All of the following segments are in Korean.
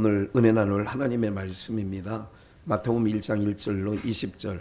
오늘 은혜 나눌 하나님의 말씀입니다. 마태복음 1장 1절로 20절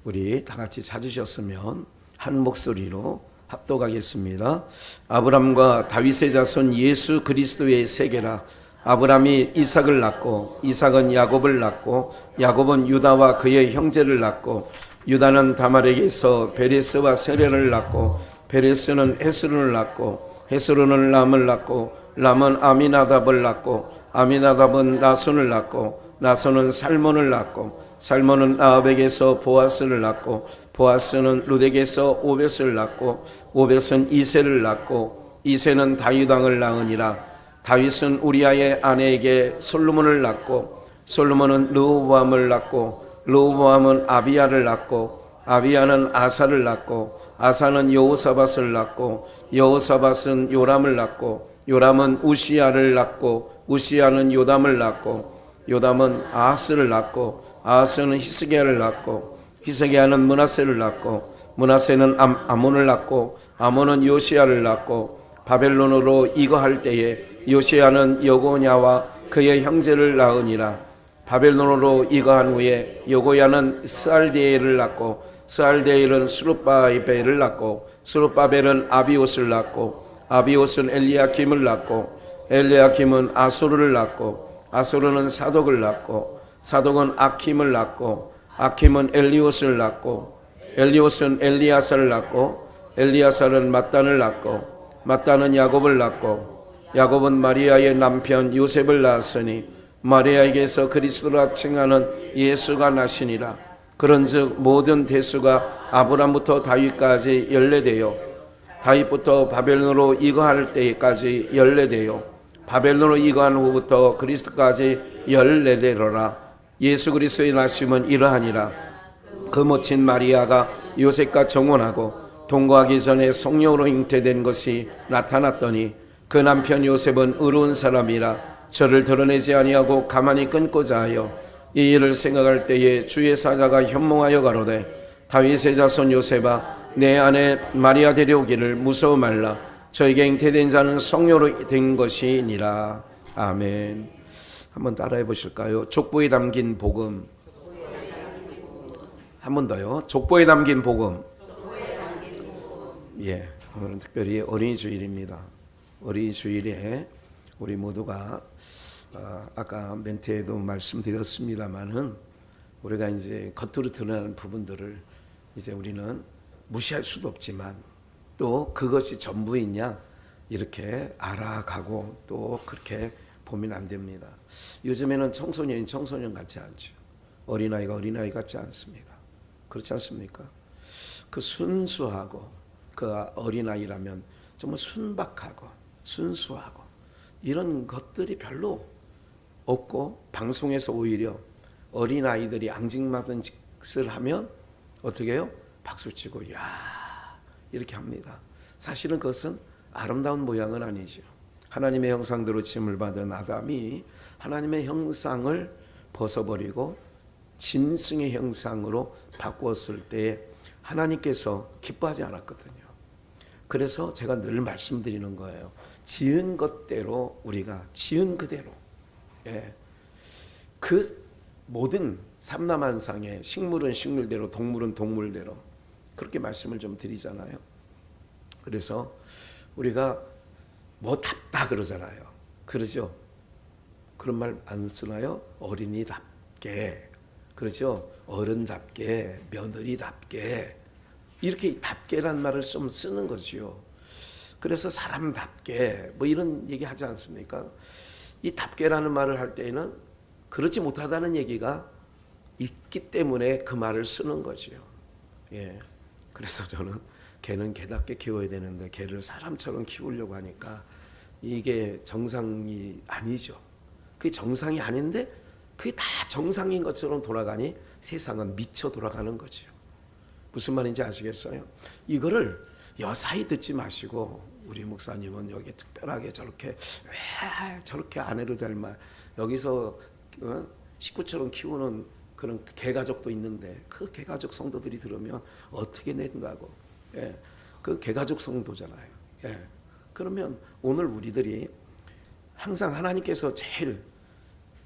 우리 다 같이 찾으셨으면 한 목소리로 합독하겠습니다. 아브람과 다윗의 자손 예수 그리스도의 세계라. 아브람이 이삭을 낳고 이삭은 야곱을 낳고 야곱은 유다와 그의 형제를 낳고 유다는 다말에게서 베레스와 세레를 낳고 베레스는 헤스론을 낳고 헤스론은 람을 낳고 람은 아미나답을 낳고 아미나답은 나손을 낳고 나손은 살몬을 낳고 살몬은 라합에게서 보아스를 낳고 보아스는 룻에게서 오벳을 낳고 오벳은 이새를 낳고 이새는 다윗 왕을 낳으니라. 다윗은 우리아의 아내에게 솔로몬을 낳고 솔로몬은 르호보암을 낳고 르호보암은 아비야를 낳고 아비야는 아사를 낳고 아사는 여호사밧을 낳고 여호사밧은 요람을 낳고 요람은 우시야를 낳고 우시야는 요담을 낳고 요담은 아하스를 낳고 아하스는 히스기야를 낳고 히스기야는 므낫세를 낳고 므낫세는 아몬을 낳고 아몬은 요시야를 낳고 바벨론으로 이거할 때에 요시야는 여고냐와 그의 형제를 낳으니라. 바벨론으로 이거한 후에 여고야는 스알디엘을 낳고 스알디엘은 스룹바벨을 낳고 스룹바벨은 아비옷을 낳고 아비옷은 엘리야킴을 낳고 엘리야킴은 아소르를 낳고 아소르는 사독을 낳고 사독은 아킴을 낳고 아킴은 엘리옷을 낳고 엘리옷은 엘리야사를 낳고 엘리야사는 mat단을 낳고 mat단은 야곱을 낳고 야곱은 마리아의 남편 요셉을 낳았으니 마리아에게서 그리스도라 칭하는 예수가 나시니라. 그런즉 모든 대수가 아브람부터 다윗까지 연례되어 다윗부터 바벨론으로 이거할 때까지 연례되어 바벨론으로 이거한 후부터 그리스도까지 연례되리라. 예수 그리스도의 나심은 이러하니라. 그 모친 마리아가 요셉과 정혼하고 동거하기 전에 성령으로 잉태된 것이 나타났더니 그 남편 요셉은 의로운 사람이라 저를 드러내지 아니하고 가만히 끊고자 하여 이 일을 생각할 때에 주의 사자가 현몽하여 가로되 다윗의 자손 요셉아 내 아내 마리아 데려오기를 무서워 말라. 저에게 잉태된 자는 성령으로 된 것이니라. 아멘. 한번 따라해 보실까요? 족보에 담긴 복음. 한 번 더요. 족보에 담긴 복음. 예, 오늘은 특별히 어린이 주일입니다. 어린이 주일에 우리 모두가 아까 멘트에도 말씀드렸습니다만은 우리가 이제 겉으로 드러나는 부분들을 이제 우리는 무시할 수도 없지만 또 그것이 전부이냐 이렇게 알아가고 또 그렇게 보면 안 됩니다. 요즘에는 청소년이 청소년 같지 않죠. 어린아이가 어린아이 같지 않습니다. 그렇지 않습니까? 그 순수하고 그 어린아이라면 정말 순박하고 순수하고 이런 것들이 별로 없고 방송에서 오히려 어린아이들이 앙증맞은 짓을 하면 어떻게 해요? 박수치고 야 이렇게 합니다. 사실은 그것은 아름다운 모양은 아니죠. 하나님의 형상대로 지음을 받은 아담이 하나님의 형상을 벗어버리고 짐승의 형상으로 바꾸었을 때 하나님께서 기뻐하지 않았거든요. 그래서 제가 늘 말씀드리는 거예요. 지은 것대로 우리가 지은 그대로 그 모든 삼라만상의 식물은 식물대로 동물은 동물대로 그렇게 말씀을 좀 드리잖아요. 그래서 우리가 뭐 답다 그러잖아요. 그러죠? 그런 말 안 쓰나요? 어린이답게 그러죠? 어른답게 며느리답게 이렇게 답게란 말을 좀 쓰는 거죠. 그래서 사람답게 뭐 이런 얘기 하지 않습니까? 이 답게라는 말을 할 때에는 그렇지 못하다는 얘기가 있기 때문에 그 말을 쓰는 거죠. 예. 그래서 저는 개는 개답게 키워야 되는데 개를 사람처럼 키우려고 하니까 이게 정상이 아니죠. 그게 정상이 아닌데 그게 다 정상인 것처럼 돌아가니 세상은 미쳐 돌아가는 거죠. 무슨 말인지 아시겠어요? 이거를 여사히 듣지 마시고 우리 목사님은 여기 특별하게 저렇게 왜 저렇게 안 해도 될 말 여기서 식구처럼 키우는 그런 개가족도 있는데 그 개가족 성도들이 들으면 어떻게 된다고 그 개가족 성도잖아요. 그러면 오늘 우리들이 항상 하나님께서 제일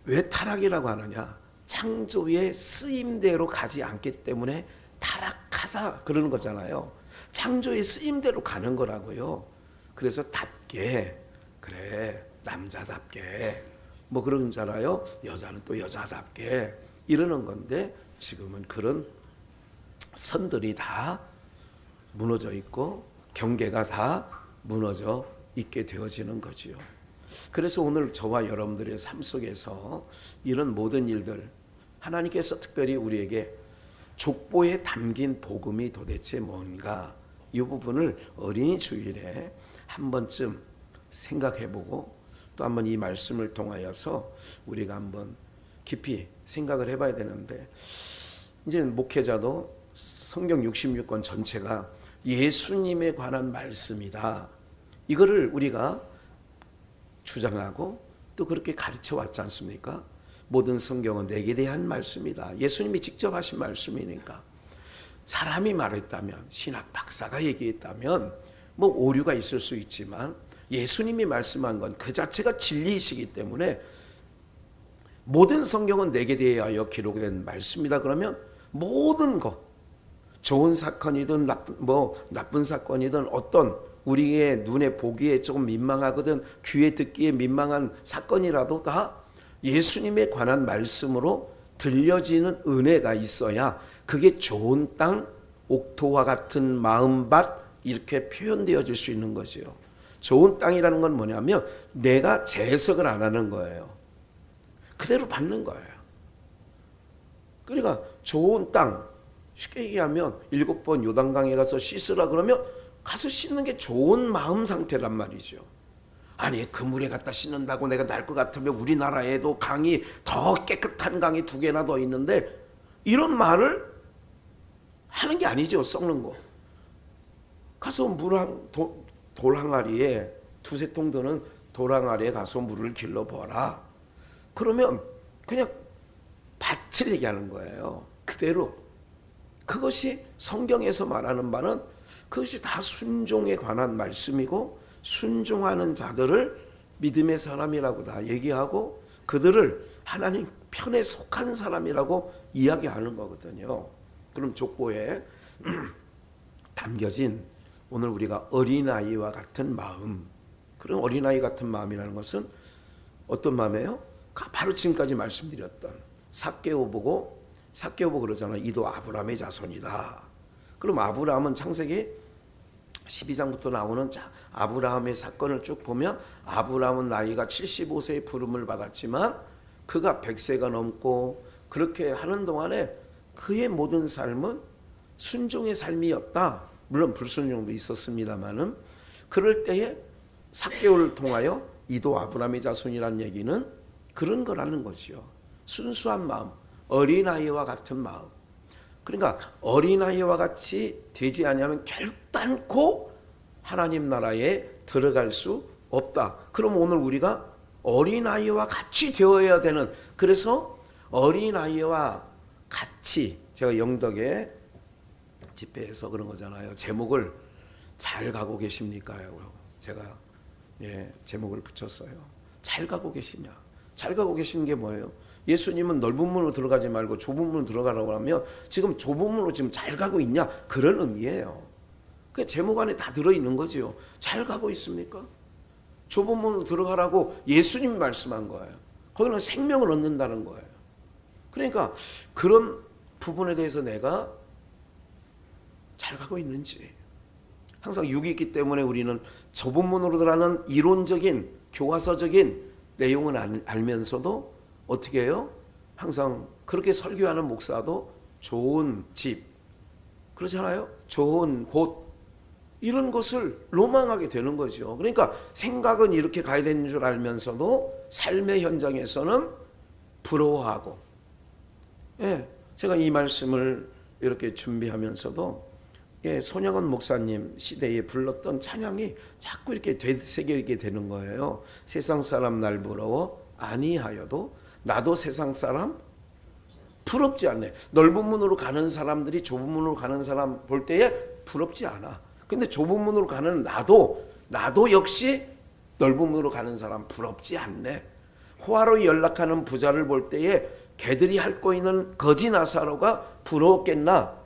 왜 타락이라고 하느냐? 창조의 쓰임대로 가지 않기 때문에 타락하다 그러는 거잖아요. 창조의 쓰임대로 가는 거라고요. 그래서 답게, 그래 남자답게 뭐 그런 거잖아요. 여자는 또 여자답게 이러는 건데, 지금은 그런 선들이 다 무너져 있고 경계가 다 무너져 있게 되어지는 거지요. 그래서 오늘 저와 여러분들의 삶 속에서 이런 모든 일들, 하나님께서 특별히 우리에게 족보에 담긴 복음이 도대체 뭔가, 이 부분을 어린이 주일에 한 번쯤 생각해보고 또 한번 이 말씀을 통하여서 우리가 한번 깊이 생각을 해봐야 되는데, 이제 목회자도 성경 66권 전체가 예수님에 관한 말씀이다, 이거를 우리가 주장하고 또 그렇게 가르쳐 왔지 않습니까? 모든 성경은 내게 대한 말씀이다. 예수님이 직접 하신 말씀이니까. 사람이 말했다면, 신학 박사가 얘기했다면 뭐 오류가 있을 수 있지만 예수님이 말씀한 건 그 자체가 진리이시기 때문에 모든 성경은 내게 대하여 기록된 말씀이다. 그러면 모든 것, 좋은 사건이든 나쁜 사건이든, 어떤 우리의 눈에 보기에 조금 민망하거든 귀에 듣기에 민망한 사건이라도 다 예수님에 관한 말씀으로 들려지는 은혜가 있어야 그게 좋은 땅, 옥토와 같은 마음밭, 이렇게 표현되어질 수 있는 거지요. 좋은 땅이라는 건 뭐냐면 내가 재해석을 안 하는 거예요. 그대로 받는 거예요. 그러니까 좋은 땅, 쉽게 얘기하면 7번 요단강에 가서 씻으라 그러면 가서 씻는 게 좋은 마음 상태란 말이죠. 아니 그 물에 갖다 씻는다고 내가 날 것 같으면 우리나라에도 강이, 더 깨끗한 강이 2개나 더 있는데, 이런 말을 하는 게 아니죠. 썩는 거. 가서 돌 항아리에, 2-3통 드는 돌 항아리에 가서 물을 길러보라. 그러면 그냥 밭을 얘기하는 거예요. 그대로. 그것이 성경에서 말하는 바는 그것이 다 순종에 관한 말씀이고, 순종하는 자들을 믿음의 사람이라고 다 얘기하고 그들을 하나님 편에 속한 사람이라고 이야기하는 거거든요. 그럼 족보에 담겨진 오늘 우리가 어린아이와 같은 마음, 그런 어린아이 같은 마음이라는 것은 어떤 마음이에요? 바로 지금까지 말씀드렸던 삭개오 보고 그러잖아요. 이도 아브라함의 자손이다. 그럼 아브라함은 창세기 12장부터 나오는 아브라함의 사건을 쭉 보면, 아브라함은 나이가 75세의 부름을 받았지만 그가 100세가 넘고 그렇게 하는 동안에 그의 모든 삶은 순종의 삶이었다. 물론 불순종도 있었습니다마는, 그럴 때에 삭개오를 통하여 이도 아브라함의 자손이라는 얘기는 그런 거라는 거지요. 순수한 마음, 어린아이와 같은 마음. 그러니까 어린아이와 같이 되지 않으면 결단코 하나님 나라에 들어갈 수 없다. 그럼 오늘 우리가 어린아이와 같이 되어야 되는, 그래서 어린아이와 같이, 제가 영덕에 집회에서 그런 거잖아요. 제목을 잘 가고 계십니까? 제가 제목을 붙였어요. 잘 가고 계시냐? 잘 가고 계시는 게 뭐예요? 예수님은 넓은 문으로 들어가지 말고 좁은 문으로 들어가라고 하면 지금 좁은 문으로 지금 잘 가고 있냐? 그런 의미예요. 그 제목 안에 다 들어있는 거지요. 잘 가고 있습니까? 좁은 문으로 들어가라고 예수님이 말씀한 거예요. 거기는 생명을 얻는다는 거예요. 그러니까 그런 부분에 대해서 내가 잘 가고 있는지, 항상 육이 있기 때문에 우리는 좁은 문으로 들어가는 이론적인 교과서적인 내용은 알면서도 어떻게 해요? 항상 그렇게 설교하는 목사도 좋은 집, 그렇잖아요? 좋은 곳, 이런 것을 로망하게 되는 거죠. 그러니까 생각은 이렇게 가야 되는 줄 알면서도 삶의 현장에서는 부러워하고, 제가 이 말씀을 이렇게 준비하면서도 손영원 목사님 시대에 불렀던 찬양이 자꾸 이렇게 되새기게 되는 거예요. 세상 사람 날 부러워 아니하여도 나도 세상 사람 부럽지 않네. 넓은 문으로 가는 사람들이 좁은 문으로 가는 사람 볼 때에 부럽지 않아. 근데 좁은 문으로 가는 나도 역시 넓은 문으로 가는 사람 부럽지 않네. 호화로 연락하는 부자를 볼 때에 걔들이 핥고 있는 거지 나사로가 부러웠겠나?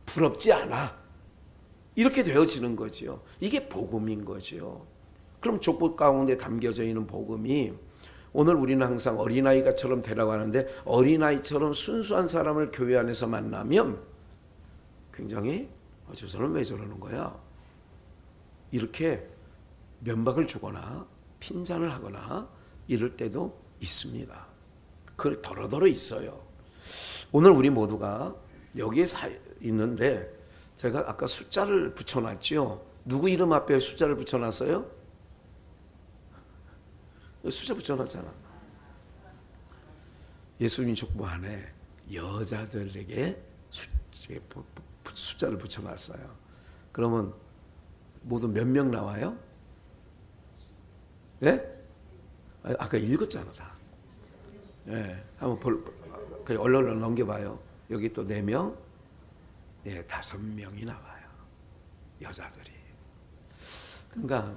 부럽지 않아. 이렇게 되어지는 거죠. 이게 복음인 거죠. 그럼 족보 가운데 담겨져 있는 복음이 오늘 우리는 항상 어린아이가처럼 되라고 하는데 어린아이처럼 순수한 사람을 교회 안에서 만나면 굉장히 저 사람 왜 저러는 거야? 이렇게 면박을 주거나 핀잔을 하거나 이럴 때도 있습니다. 그걸 더러더러 있어요. 오늘 우리 모두가 여기에 있는데 제가 아까 숫자를 붙여놨죠. 누구 이름 앞에 숫자를 붙여놨어요? 숫자 붙여놨잖아. 예수님 족보 안에 여자들에게 숫자를 붙여놨어요. 그러면 모두 몇 명 나와요? 예? 아까 읽었잖아 다. 예, 한번 그냥 얼른 넘겨봐요. 여기 또 4명, 예, 5명이 나와요. 여자들이. 그러니까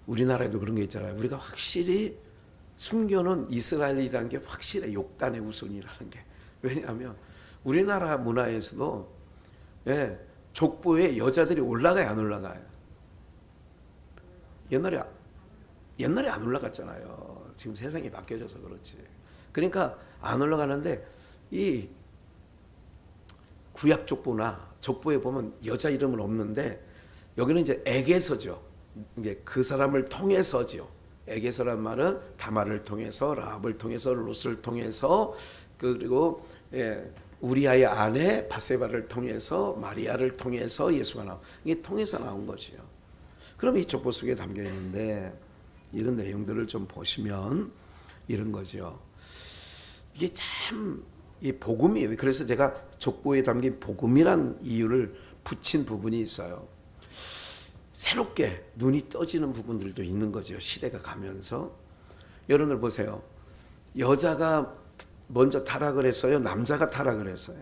우리나라에도 그런 게 있잖아요. 우리가 확실히 순교는 이스라엘이라는 게 확실해. 욕단의 우선이라는 게. 왜냐하면 우리나라 문화에서도 예, 족보에 여자들이 올라가요, 안 올라가요? 옛날에 안 올라갔잖아요. 지금 세상이 바뀌어져서 그렇지. 그러니까 안 올라가는데 이 구약 족보나 족보에 보면 여자 이름은 없는데 여기는 이제 에게서죠. 이게 그 사람을 통해서죠. 에게서란 말은 다말을 통해서, 라합을 통해서, 롯을 통해서, 그리고 예, 우리아의 아내 바세바를 통해서, 마리아를 통해서 예수가 나온. 이게 통해서 나온 거지요. 그럼 이 족보 속에 담겨 있는데 이런 내용들을 좀 보시면 이런 거죠. 이게 참 이 복음이에요. 그래서 제가 족보에 담긴 복음이란 이유를 붙인 부분이 있어요. 새롭게 눈이 떠지는 부분들도 있는 거죠. 시대가 가면서. 여러분들 보세요. 여자가 먼저 타락을 했어요? 남자가 타락을 했어요?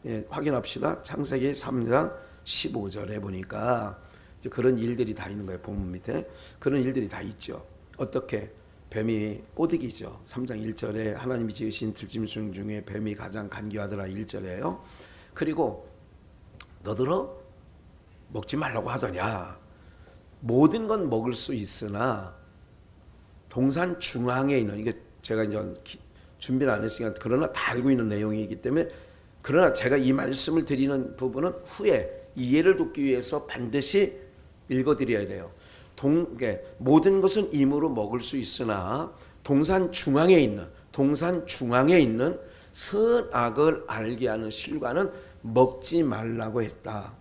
예, 확인합시다. 창세기 3장 15절에 보니까 이제 그런 일들이 다 있는 거예요. 본문 밑에. 그런 일들이 다 있죠. 어떻게? 뱀이 꼬드기죠. 3장 1절에 하나님이 지으신 들짐승 중에 뱀이 가장 간교하더라 1절에요. 그리고 너더러 먹지 말라고 하더냐. 모든 건 먹을 수 있으나 동산 중앙에 있는, 이게 제가 이제 준비를 안 했으니까 그러나 다 알고 있는 내용이기 때문에, 그러나 제가 이 말씀을 드리는 부분은 후에 이해를 돕기 위해서 반드시 읽어드려야 돼요. 모든 것은 임으로 먹을 수 있으나 동산 중앙에 있는 선악을 알게 하는 실과는 먹지 말라고 했다.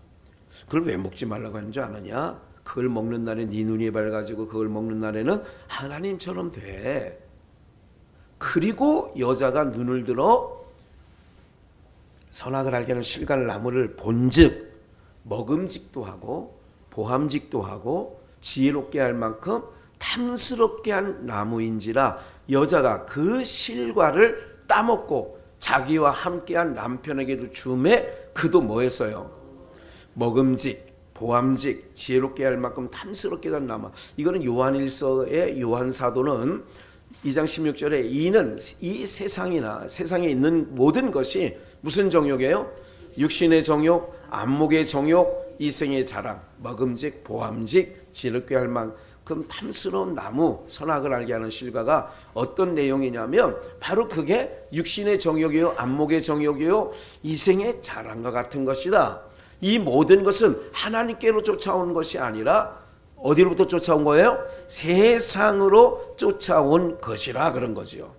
그걸 왜 먹지 말라고 하는 줄 아느냐? 그걸 먹는 날에 네 눈이 밝아지고 그걸 먹는 날에는 하나님처럼 돼. 그리고 여자가 눈을 들어 선악을 알게 하는 실과를 나무를 본즉 먹음직도 하고 보함직도 하고 지혜롭게 할 만큼 탐스럽게 한 나무인지라 여자가 그 실과를 따먹고 자기와 함께한 남편에게도 주매 그도 뭐 했어요? 먹음직, 보함직, 지혜롭게 할 만큼 탐스럽게 한 나무. 이거는 요한일서의 요한 사도는 2장 16절에 이는 이 세상에 있는 모든 것이 무슨 정욕이에요? 육신의 정욕, 안목의 정욕, 이생의 자랑, 먹음직, 보함직, 지혜롭게 할 만큼 탐스러운 나무, 선악을 알게 하는 실과가 어떤 내용이냐면 바로 그게 육신의 정욕이요, 안목의 정욕이요, 이생의 자랑과 같은 것이다. 이 모든 것은 하나님께로 쫓아온 것이 아니라 어디로부터 쫓아온 거예요? 세상으로 쫓아온 것이라 그런 거지요.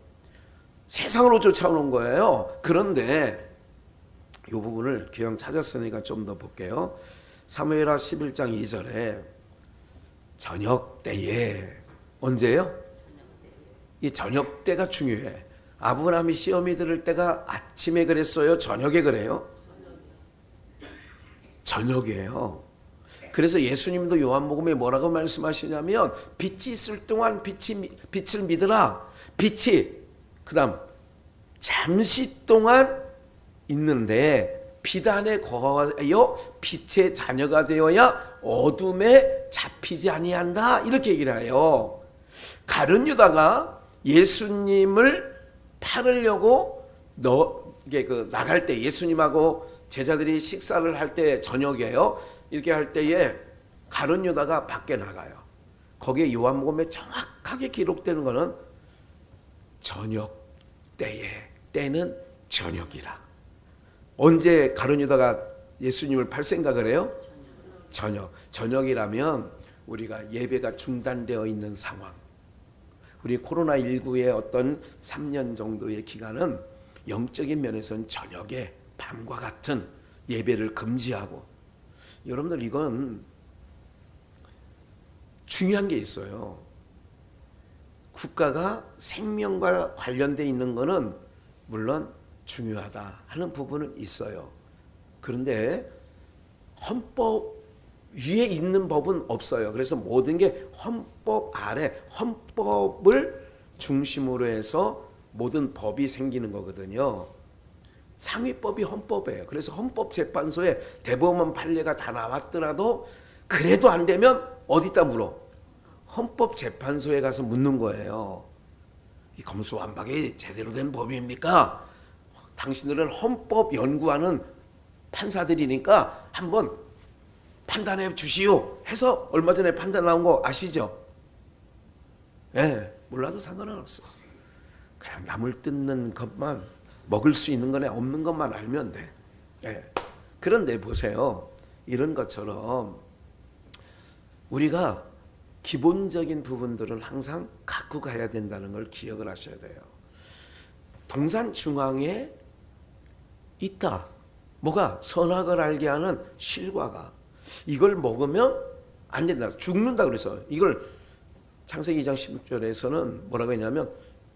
세상으로 쫓아오는 거예요. 그런데 이 부분을 기왕 찾았으니까 좀 더 볼게요. 사무엘하 11장 2절에 저녁 때에, 언제예요? 이 저녁 때가 중요해. 아브라함이 시험이 들을 때가 아침에 그랬어요? 저녁에 그래요? 저녁이에요. 그래서 예수님도 요한복음에 뭐라고 말씀하시냐면 빛이 있을 동안 빛을 믿으라. 빛이 그 다음 잠시 동안 있는데 빛 안에 거하여 빛의 자녀가 되어야 어둠에 잡히지 아니한다. 이렇게 얘기를 해요. 가룟 유다가 예수님을 팔으려고 나갈 때, 예수님하고 제자들이 식사를 할 때, 저녁에요, 이렇게 할 때에 가룟 유다가 밖에 나가요. 거기에 요한복음에 정확하게 기록되는 것은 저녁 때에, 때는 저녁이라. 언제 가룟 유다가 예수님을 팔 생각을 해요? 저녁이라면 우리가 예배가 중단되어 있는 상황, 우리 코로나19의 어떤 3년 정도의 기간은 영적인 면에서는 저녁에 밤과 같은 예배를 금지하고, 여러분들 이건 중요한 게 있어요. 국가가 생명과 관련되어 있는 것은 물론 중요하다 하는 부분은 있어요. 그런데 헌법 위에 있는 법은 없어요. 그래서 모든 게 헌법 아래, 헌법을 중심으로 해서 모든 법이 생기는 거거든요. 상위법이 헌법이에요. 그래서 헌법재판소에 대법원 판례가 다 나왔더라도 그래도 안 되면 어디다 물어? 헌법재판소에 가서 묻는 거예요. 이 검수완박이 제대로 된 법입니까? 당신들은 헌법 연구하는 판사들이니까 한번 판단해 주시오 해서 얼마 전에 판단 나온 거 아시죠? 몰라도 상관은 없어. 그냥 남을 뜯는 것만, 먹을 수 있는 거네 없는 것만 알면 돼. 그런데 보세요. 이런 것처럼 우리가 기본적인 부분들을 항상 갖고 가야 된다는 걸 기억을 하셔야 돼요. 동산 중앙에 있다. 뭐가? 선악을 알게 하는 실과가. 이걸 먹으면 안 된다. 죽는다 그래서 이걸 창세기 2장 16절에서는 뭐라고 했냐면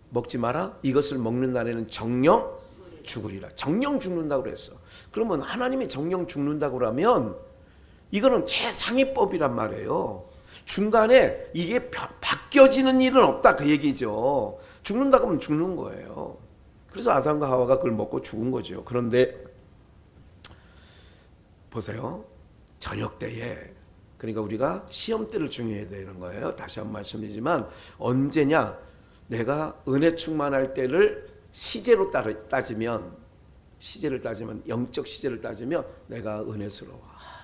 먹지 마라. 이것을 먹는 날에는 정령 죽으리라. 정령 죽는다고 그랬어. 그러면 하나님이 정령 죽는다고 그러면 이거는 최상위법이란 말이에요. 중간에 이게 바뀌어지는 일은 없다 그 얘기죠. 죽는다고 하면 죽는 거예요. 그래서 아담과 하와가 그걸 먹고 죽은 거죠. 그런데 보세요. 저녁 때에, 그러니까 우리가 시험 때를 중요해야 되는 거예요. 다시 한번 말씀드리지만 언제냐? 내가 은혜 충만할 때를 시제로 따지면, 영적 시제를 따지면 내가 은혜스러워.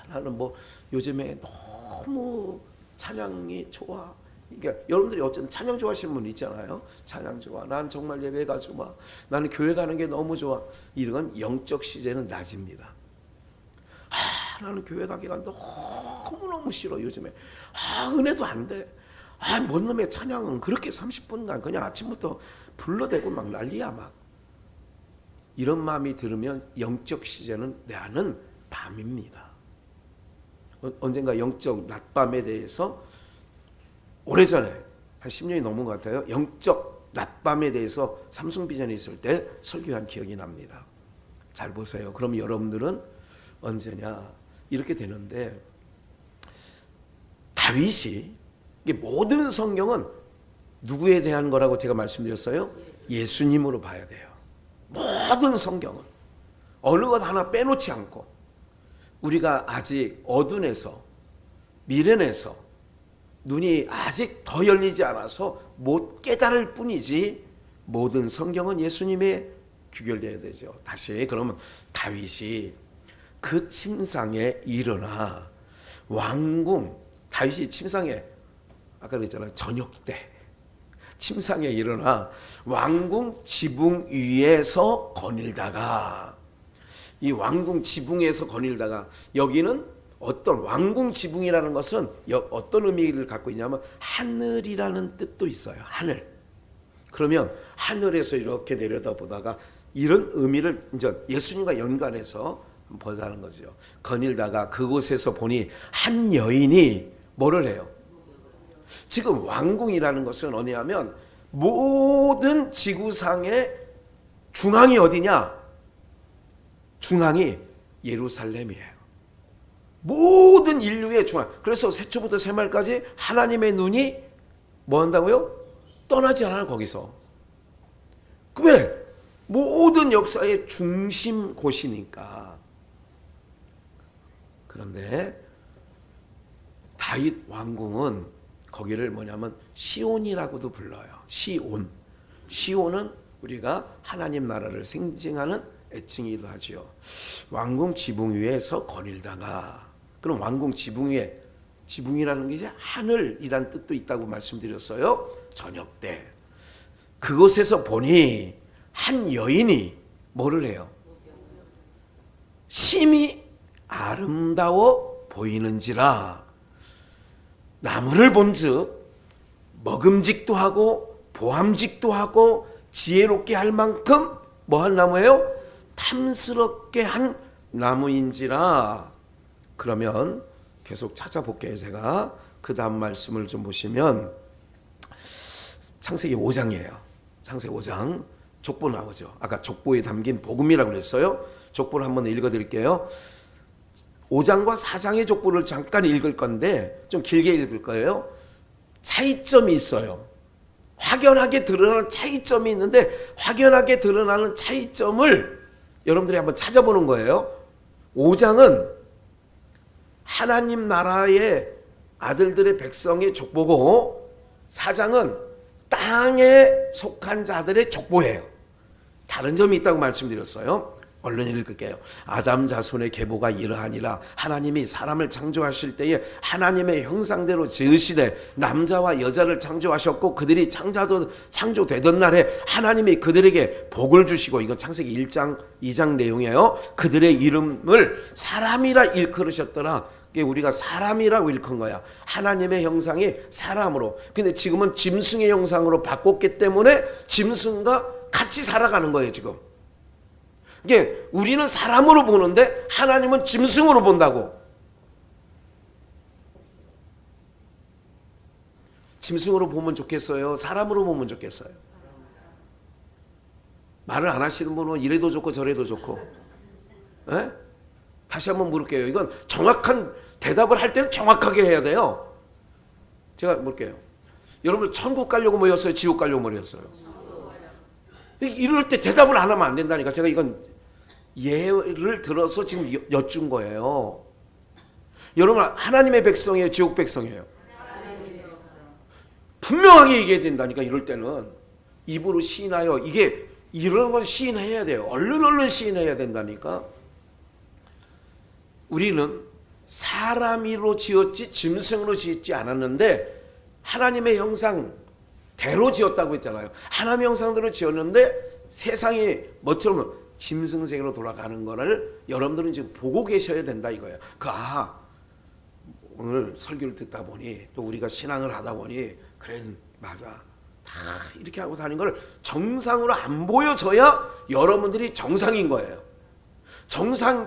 나는 뭐 요즘에 너무 찬양이 좋아. 그러니까 여러분들이 어쨌든 찬양 좋아하시는 분 있잖아요. 찬양 좋아. 난 정말 예배가 좋아. 나는 교회 가는 게 너무 좋아. 이런 영적 시제는 낮입니다. 나는 교회 가기가 너무너무 싫어 요즘에. 은혜도 안 돼. 뭔 놈의 찬양은 그렇게 30분간 그냥 아침부터 불러대고 막 난리야 막. 이런 마음이 들으면 영적 시제는 나는 밤입니다. 언젠가 영적 낮밤에 대해서 오래전에 한 10년이 넘은 것 같아요. 영적 낮밤에 대해서 삼성비전에 있을 때 설교한 기억이 납니다. 잘 보세요. 그럼 여러분들은 언제냐? 이렇게 되는데 다윗이, 이게 모든 성경은 누구에 대한 거라고 제가 말씀드렸어요? 예수님으로 봐야 돼요. 모든 성경은 어느 것 하나 빼놓지 않고, 우리가 아직 어둠에서, 미련에서 눈이 아직 더 열리지 않아서 못 깨달을 뿐이지 모든 성경은 예수님에 귀결되어야 되죠. 다시 그러면 다윗이 그 침상에 일어나 왕궁, 다윗이 침상에, 아까 그랬잖아요. 저녁 때 침상에 일어나 왕궁 지붕 위에서 거닐다가, 이 왕궁 지붕에서 거닐다가, 여기는 어떤 왕궁 지붕이라는 것은 어떤 의미를 갖고 있냐면 하늘이라는 뜻도 있어요. 하늘. 그러면 하늘에서 이렇게 내려다보다가 이런 의미를 이제 예수님과 연관해서 보자는 거죠. 거닐다가 그곳에서 보니 한 여인이 뭐를 해요? 지금 왕궁이라는 것은 뭐냐면 모든 지구상의 중앙이 어디냐? 중앙이 예루살렘이에요. 모든 인류의 중앙. 그래서 새초부터 새말까지 하나님의 눈이 뭐 한다고요? 떠나지 않아요, 거기서. 왜? 모든 역사의 중심 곳이니까. 그런데 다윗 왕궁은 거기를 뭐냐면 시온이라고도 불러요. 시온. 시온은 우리가 하나님 나라를 상징하는 애칭이기도 하지요. 왕궁 지붕 위에서 거닐다가, 그럼 왕궁 지붕 위에, 지붕이라는 게 이제 하늘이란 뜻도 있다고 말씀드렸어요. 저녁 때 그곳에서 보니 한 여인이 뭐를 해요? 심히 아름다워 보이는지라 나무를 본즉 먹음직도 하고 보암직도 하고 지혜롭게 할 만큼 뭐한 나무예요? 탐스럽게 한 나무인지라. 그러면 계속 찾아볼게요. 제가 그 다음 말씀을 좀 보시면 창세기 5장이에요. 창세기 5장 족보 나오죠. 아까 족보에 담긴 복음이라고 그랬어요. 족보를 한번 읽어드릴게요. 5장과 4장의 족보를 잠깐 읽을 건데 좀 길게 읽을 거예요. 차이점이 있어요. 확연하게 드러나는 차이점이 있는데 확연하게 드러나는 차이점을 여러분들이 한번 찾아보는 거예요. 5장은 하나님 나라의 아들들의 백성의 족보고 4장은 땅에 속한 자들의 족보예요. 다른 점이 있다고 말씀드렸어요. 얼른 읽을게요. 아담 자손의 계보가 이러하니라. 하나님이 사람을 창조하실 때에 하나님의 형상대로 지으시되 남자와 여자를 창조하셨고 그들이 창조되던 날에 하나님이 그들에게 복을 주시고, 이건 창세기 1장 2장 내용이에요. 그들의 이름을 사람이라 일컬으셨더라. 우리가 사람이라고 일컫은 거야. 하나님의 형상이 사람으로. 근데 지금은 짐승의 형상으로 바꿨기 때문에 짐승과 같이 살아가는 거예요 지금. 이게 우리는 사람으로 보는데 하나님은 짐승으로 본다고. 짐승으로 보면 좋겠어요? 사람으로 보면 좋겠어요? 말을 안 하시는 분은 이래도 좋고 저래도 좋고. 에? 다시 한번 물을게요. 이건 정확한 대답을 할 때는 정확하게 해야 돼요. 제가 물을게요. 여러분 천국 가려고 모였어요? 지옥 가려고 모였어요? 이럴 때 대답을 안 하면 안 된다니까. 제가 이건 예를 들어서 지금 여쭌 거예요. 여러분 하나님의 백성이에요? 지옥 백성이에요? 분명하게 얘기해야 된다니까. 이럴 때는 입으로 시인하여, 이게 이런 건 시인해야 돼요. 얼른 시인해야 된다니까. 우리는 사람으로 지었지 짐승으로 짓지 않았는데 하나님의 형상대로 지었다고 했잖아요. 하나님의 형상대로 지었는데 세상이 뭐처럼 짐승세계로 돌아가는 거를 여러분들은 지금 보고 계셔야 된다 이거예요. 오늘 설교를 듣다 보니 또 우리가 신앙을 하다 보니 그래 맞아 다 이렇게 하고 다니는 걸 정상으로 안 보여져야 여러분들이 정상인 거예요.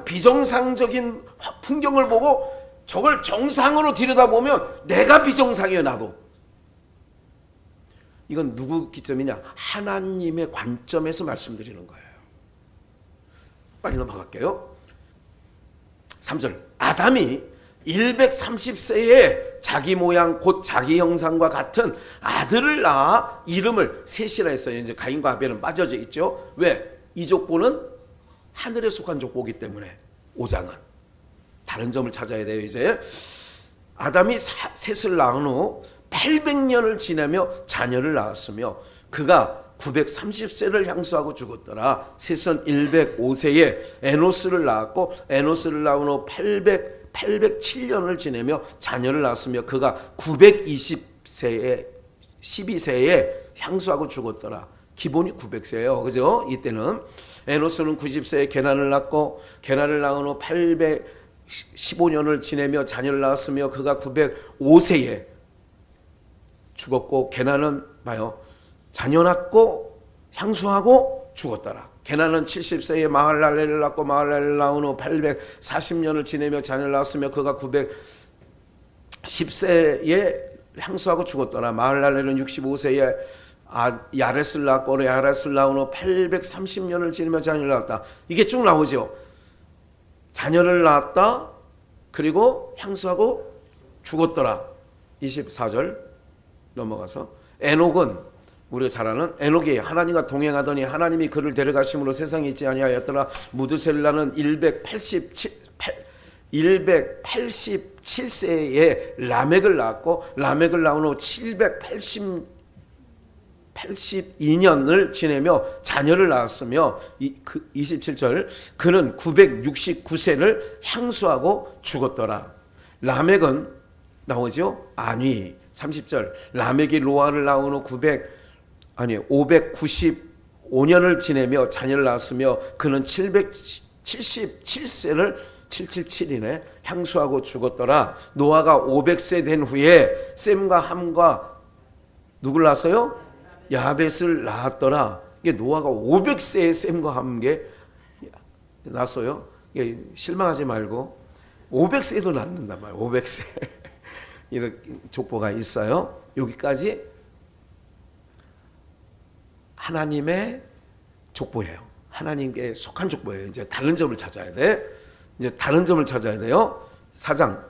비정상적인 풍경을 보고 저걸 정상으로 들여다보면 내가 비정상이에요. 나도. 이건 누구 기점이냐? 하나님의 관점에서 말씀드리는 거예요. 빨리 넘어갈게요. 3절. 아담이 130세에 자기 모양 곧 자기 형상과 같은 아들을 낳아 이름을 셋이라 했어요. 이제 가인과 아벨은 빠져져 있죠. 왜? 이 족보는 하늘에 속한 족보기 때문에. 5장은 다른 점을 찾아야 돼요. 이제 아담이 셋을 낳은 후 800년을 지나며 자녀를 낳았으며 그가 930세를 향수하고 죽었더라. 셋은 105세에 에노스를 낳았고 에노스를 낳은 후 807년을 지내며 자녀를 낳았으며 그가 920세에 12세에 향수하고 죽었더라. 기본이 900세예요. 그죠? 이때는 에노스는 90세에 게난을 낳고 게난을 낳은 후 815년을 지내며 자녀를 낳았으며 그가 905세에 죽었고 게난은 봐요. 자녀 낳고 향수하고 죽었더라. 게난은 70세에 마할랄렐을 낳고 마할랄렐을 낳은 후 840년을 지내며 자녀를 낳았으며 그가 910세에 향수하고 죽었더라. 마할랄렐은 65세에 야렛을 낳고 야렛을 낳은 후 830년을 지내며 자녀를 낳았다. 이게 쭉 나오죠. 자녀를 낳았다. 그리고 향수하고 죽었더라. 24절 넘어가서 에녹은 우리가 잘 아는 에녹이 하나님과 동행하더니 하나님이 그를 데려가심으로 세상에 있지 아니하였더라. 무드셀라는 187세에 라멕을 낳았고 라멕을 낳은 후 782년을 지내며 자녀를 낳았으며 27절 그는 969세를 향수하고 죽었더라. 라멕은 나오죠? 아니 30절 라멕이 로아를 낳은 후 595년을 지내며 자녀를 낳았으며 그는 777세를 777이네 향수하고 죽었더라. 노아가 500세 된 후에 셈과 함과 누굴 낳았어요? 야벳을 낳았더라. 이게 노아가 500세에 셈과 함께 낳았어요. 이게 실망하지 말고 500세도 낳는단 말이에요. 500세 이렇게 족보가 있어요. 여기까지 하나님의 족보예요. 하나님께 속한 족보예요. 이제 다른 점을 찾아야 돼. 이제 다른 점을 찾아야 돼요. 4장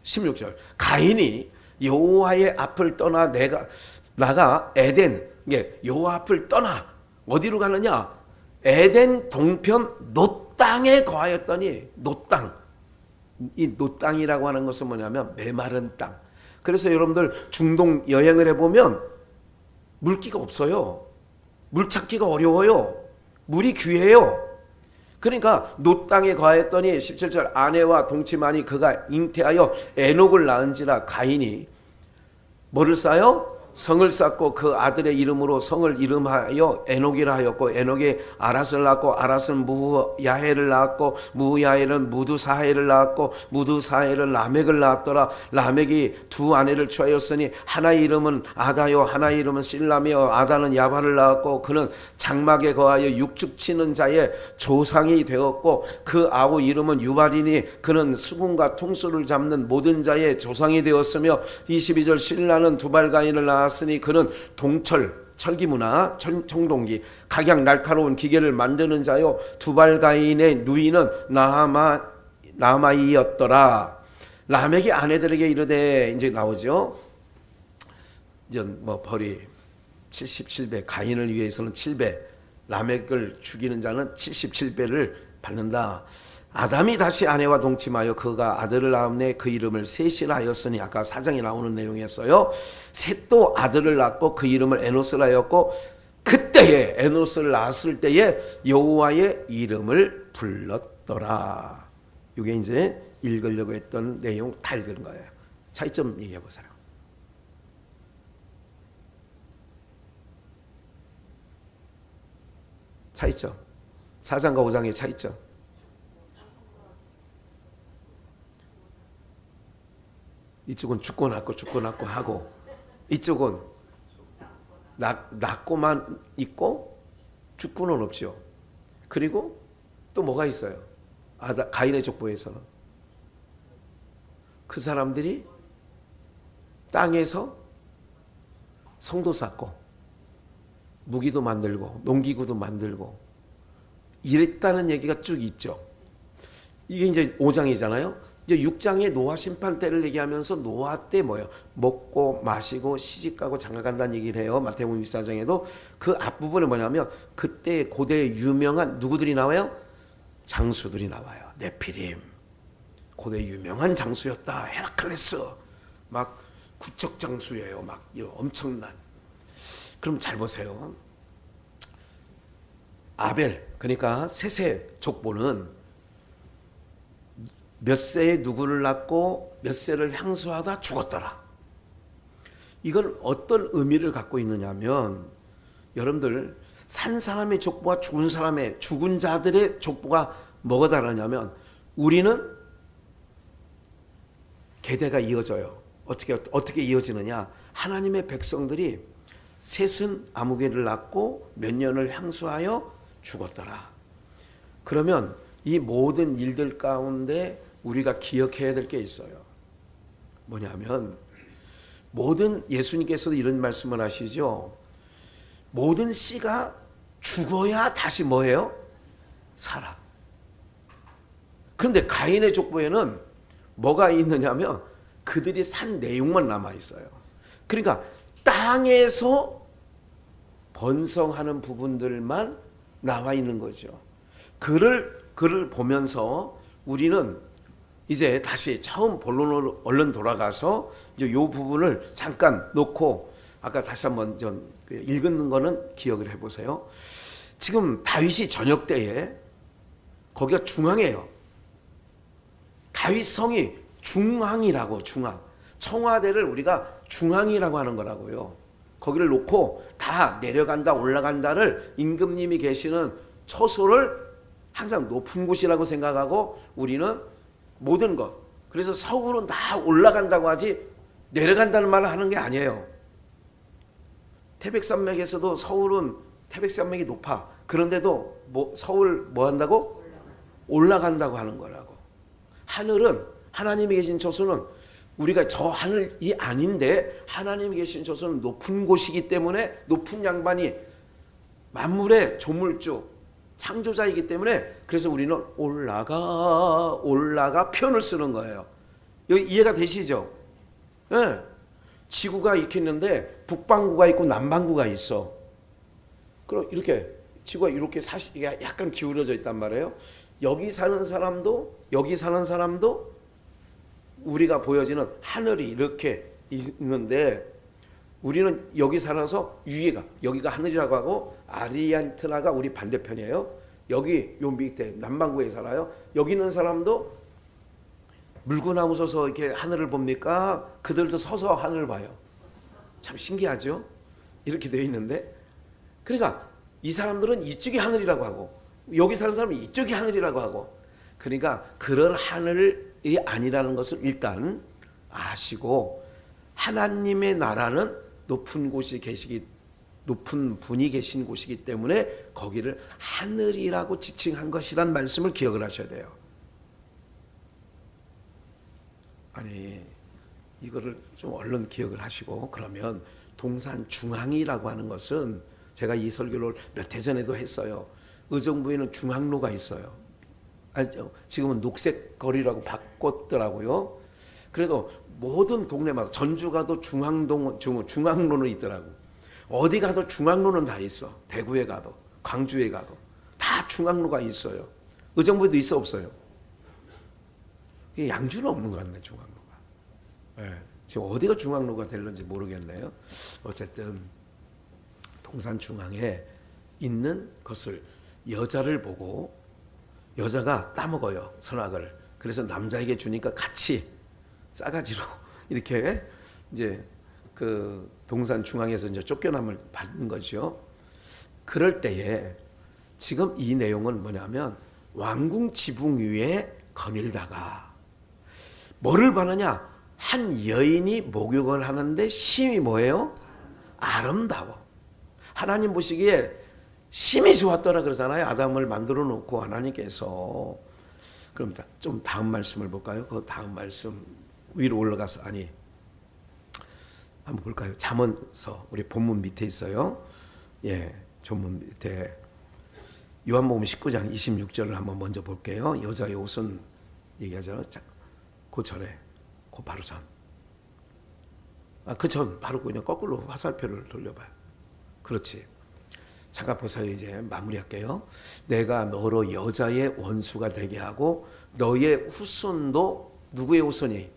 16절 가인이 여호와의 앞을 떠나 나가 에덴 여호와 앞을 떠나 어디로 가느냐? 에덴 동편 놋 땅에 거하였더니 놋 땅. 이 놋 땅이라고 하는 것은 뭐냐면 메마른 땅. 그래서 여러분들 중동 여행을 해보면 물기가 없어요. 물 찾기가 어려워요. 물이 귀해요. 그러니까 놋 땅에 거하였더니 17절 아내와 동침하니 그가 잉태하여 에녹을 낳은지라 가인이 뭐를 쌓아요? 성을 쌓고 그 아들의 이름으로 성을 이름하여 에녹이라 하였고 에녹이 아랏을 낳고 아랏은 무야헬을 낳았고 무야헬은 무두사헬을 낳았고 무두사헬은 라멕을 낳았더라. 라멕이 두 아내를 취하였으니 하나의 이름은 아다요 하나의 이름은 실라며 아다는 야발을 낳았고 그는 장막에 거하여 육축치는 자의 조상이 되었고 그 아우 이름은 유발이니 그는 수군과 통수를 잡는 모든 자의 조상이 되었으며 22절 실라는 두발가인을 낳았으니 그는 동철 철기문화 청동기 각양 날카로운 기계를 만드는 자요 두발가인의 누이는 나아마이였더라. 라멕이 아내들에게 이르되 이제 나오죠. 이제 뭐 벌이 77배 가인을 위해서는 7배 라멕을 죽이는 자는 77배를 받는다. 아담이 다시 아내와 동침하여 그가 아들을 낳음에 그 이름을 셋이라 하였으니 아까 사장에 나오는 내용이었어요. 셋도 아들을 낳고 그 이름을 에노스라 하였고 그때에 에노스를 낳았을 때에 여호와의 이름을 불렀더라. 이게 이제 읽으려고 했던 내용 다 읽은 거예요. 차이점 얘기해 보세요. 차이점 4장과 5장의 차이점 이쪽은 죽고 낳고 하고 이쪽은 낳고만 있고 죽고는 없죠. 그리고 또 뭐가 있어요? 가인의 족보에서는 그 사람들이 땅에서 성도 쌓고 무기도 만들고 농기구도 만들고 이랬다는 얘기가 쭉 있죠. 이게 이제 5장이잖아요. 이제 6장에 노아 심판 때를 얘기하면서 노아 때 뭐예요? 먹고 마시고 시집가고 장가간다는 얘기를 해요. 마태복음 24장에도 그 앞부분에 뭐냐면 그때 고대의 유명한 누구들이 나와요? 장수들이 나와요. 네피림. 고대 유명한 장수였다. 헤라클레스. 막 국적 장수예요. 막 엄청난. 그럼 잘 보세요. 아벨 그러니까 셋의 족보는 몇 세에 누구를 낳고 몇 세를 향수하다 죽었더라. 이건 어떤 의미를 갖고 있느냐면 여러분들 산 사람의 족보와 죽은 자들의 족보가 뭐가 다르냐면 우리는 계대가 이어져요. 어떻게 이어지느냐? 하나님의 백성들이 셋은 아무개를 낳고 몇 년을 향수하여 죽었더라. 그러면 이 모든 일들 가운데 우리가 기억해야 될 게 있어요. 뭐냐면 모든 예수님께서도 이런 말씀을 하시죠. 모든 씨가 죽어야 다시 뭐예요? 살아. 그런데 가인의 족보에는 뭐가 있느냐면 그들이 산 내용만 남아 있어요. 그러니까 땅에서 번성하는 부분들만 나와 있는 거죠. 그를 보면서 우리는 이제 다시 처음 본론으로 얼른 돌아가서 이제 이 부분을 잠깐 놓고 아까 다시 한번 좀 읽은 거는 기억을 해보세요. 지금 다윗이 저녁 때에 거기가 중앙이에요. 다윗성이 중앙이라고. 중앙. 청와대를 우리가 중앙이라고 하는 거라고요. 거기를 놓고 다 내려간다 올라간다를 임금님이 계시는 처소를 항상 높은 곳이라고 생각하고 우리는 모든 것. 그래서 서울은 다 올라간다고 하지 내려간다는 말을 하는 게 아니에요. 태백산맥에서도 서울은 태백산맥이 높아. 그런데도 서울 뭐 한다고? 올라간다고 하는 거라고. 하늘은 하나님이 계신 처소는 우리가 저 하늘이 아닌데 하나님이 계신 처소는 높은 곳이기 때문에 높은 양반이 만물의 조물주 창조자이기 때문에 그래서 우리는 올라가 표현을 쓰는 거예요. 여기 이해가 되시죠? 네. 지구가 이렇게 있는데 북반구가 있고 남반구가 있어. 그럼 이렇게 지구가 이렇게 약간 기울어져 있단 말이에요. 여기 사는 사람도 우리가 보여지는 하늘이 이렇게 있는데 우리는 여기 살아서 여기가 하늘이라고 하고 아리안트나가 우리 반대편이에요. 여기 요 밑에 남반구에 살아요. 여기 있는 사람도 물구나무 서서 이렇게 하늘을 봅니까? 그들도 서서 하늘을 봐요. 참 신기하죠? 이렇게 되어 있는데 그러니까 이 사람들은 이쪽이 하늘이라고 하고 여기 사는 사람은 이쪽이 하늘이라고 하고 그러니까 그런 하늘이 아니라는 것을 일단 아시고 하나님의 나라는 높은 분이 계신 곳이기 때문에 거기를 하늘이라고 지칭한 것이란 말씀을 기억을 하셔야 돼요. 아니 이거를 좀 얼른 기억을 하시고 그러면 동산 중앙이라고 하는 것은 제가 이 설교를 몇 해 전에도 했어요. 의정부에는 중앙로가 있어요. 알죠? 지금은 녹색 거리라고 바꿨더라고요. 그래도 모든 동네마다 전주 가도 중앙로는 있더라고. 어디 가도 중앙로는 다 있어. 대구에 가도 광주에 가도 다 중앙로가 있어요. 의정부에도 있어 없어요? 양주는 없는 것 같네 중앙로가. 네. 지금 어디가 중앙로가 될는지 모르겠네요. 어쨌든 동산 중앙에 있는 것을 여자를 보고 여자가 따먹어요 선악을. 그래서 남자에게 주니까 같이 싸가지로 이렇게 이제 그 동산 중앙에서 이제 쫓겨남을 받는 거죠. 그럴 때에 지금 이 내용은 뭐냐면 왕궁 지붕 위에 거닐다가 뭐를 바느냐? 한 여인이 목욕을 하는데 심이 뭐예요? 아름다워. 하나님 보시기에 심이 좋았더라 그러잖아요. 아담을 만들어 놓고 하나님께서. 그럼 좀 다음 말씀을 볼까요? 그 다음 말씀 위로 올라가서 한번 볼까요? 잠언서 우리 본문 밑에 있어요. 예, 본문 밑에 요한복음 19장 26절을 한번 먼저 볼게요. 여자의 옷은 얘기하잖아요. 그 전에, 그 바로 전. 그 전 바로 그냥 거꾸로 화살표를 돌려봐요. 그렇지. 잠깐 보세요. 이제 마무리할게요. 내가 너로 여자의 원수가 되게 하고 너의 후손도 누구의 후손이?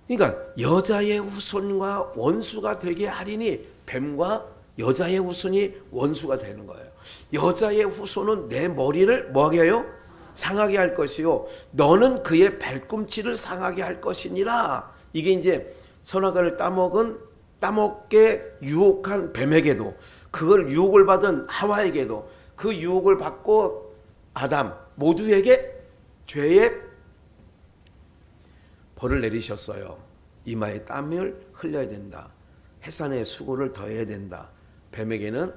그러니까 여자의 후손과 원수가 되게 하리니 뱀과 여자의 후손이 원수가 되는 거예요. 여자의 후손은 내 머리를 뭐하게 해요? 상하게 할 것이요 너는 그의 발꿈치를 상하게 할 것이니라. 이게 이제 선악과를 따먹게 유혹한 뱀에게도 그걸 유혹을 받은 하와에게도 그 유혹을 받고 아담 모두에게 죄의 벌을 내리셨어요. 이마에 땀을 흘려야 된다. 해산의 수고를 더해야 된다. 뱀에게는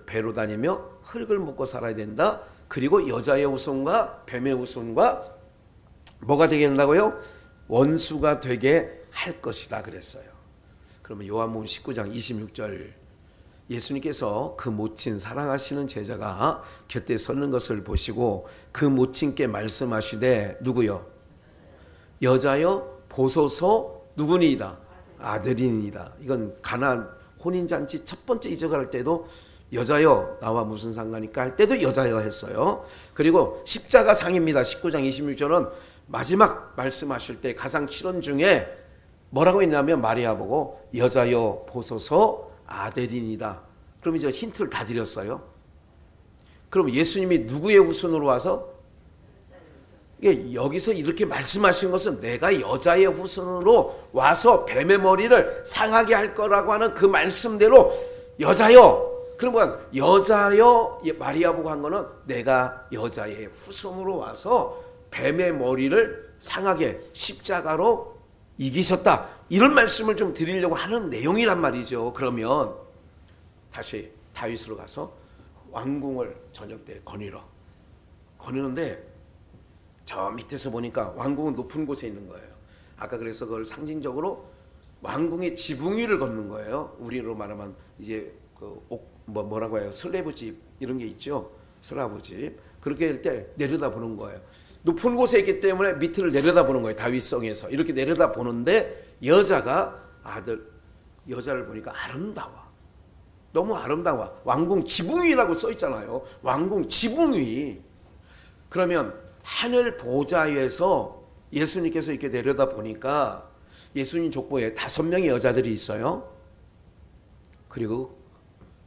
배로 다니며 흙을 먹고 살아야 된다. 그리고 여자의 후손과 뱀의 후손과 뭐가 되게 된다고요? 원수가 되게 할 것이다 그랬어요. 그러면 요한복음 19장 26절 예수님께서 그 모친 사랑하시는 제자가 곁에 서는 것을 보시고 그 모친께 말씀하시되 누구요? 여자여 보소서 누구니이다? 아들이니이다. 이건 가나안 혼인잔치 첫 번째 이적을 할 때도 여자여 나와 무슨 상관일까 할 때도 여자여 했어요. 그리고 십자가 상입니다. 19장 26절은 마지막 말씀하실 때 가상 7원 중에 뭐라고 했냐면 마리아 보고 여자여 보소서 아들이니이다. 그럼 이제 힌트를 다 드렸어요. 그럼 예수님이 누구의 후손으로 와서? 여기서 이렇게 말씀하신 것은 내가 여자의 후손으로 와서 뱀의 머리를 상하게 할 거라고 하는 그 말씀대로 여자여, 그러면 여자여 마리아 보고 한 거는 내가 여자의 후손으로 와서 뱀의 머리를 상하게 십자가로 이기셨다. 이런 말씀을 좀 드리려고 하는 내용이란 말이죠. 그러면 다시 다윗으로 가서 왕궁을 저녁 때 거니는데 저 밑에서 보니까 왕궁은 높은 곳에 있는 거예요. 아까 그래서 그걸 상징적으로 왕궁의 지붕 위를 걷는 거예요. 우리로 말하면 이제 뭐라고 해요? 슬래브집 이런 게 있죠. 슬라브집. 그렇게 할 때 내려다보는 거예요. 높은 곳에 있기 때문에 밑을 내려다보는 거예요. 다윗성에서 이렇게 내려다보는데 여자를 보니까 아름다워. 너무 아름다워. 왕궁 지붕 위라고 써 있잖아요. 왕궁 지붕 위. 그러면 하늘 보좌에서 예수님께서 이렇게 내려다 보니까 예수님 족보에 5명의 여자들이 있어요. 그리고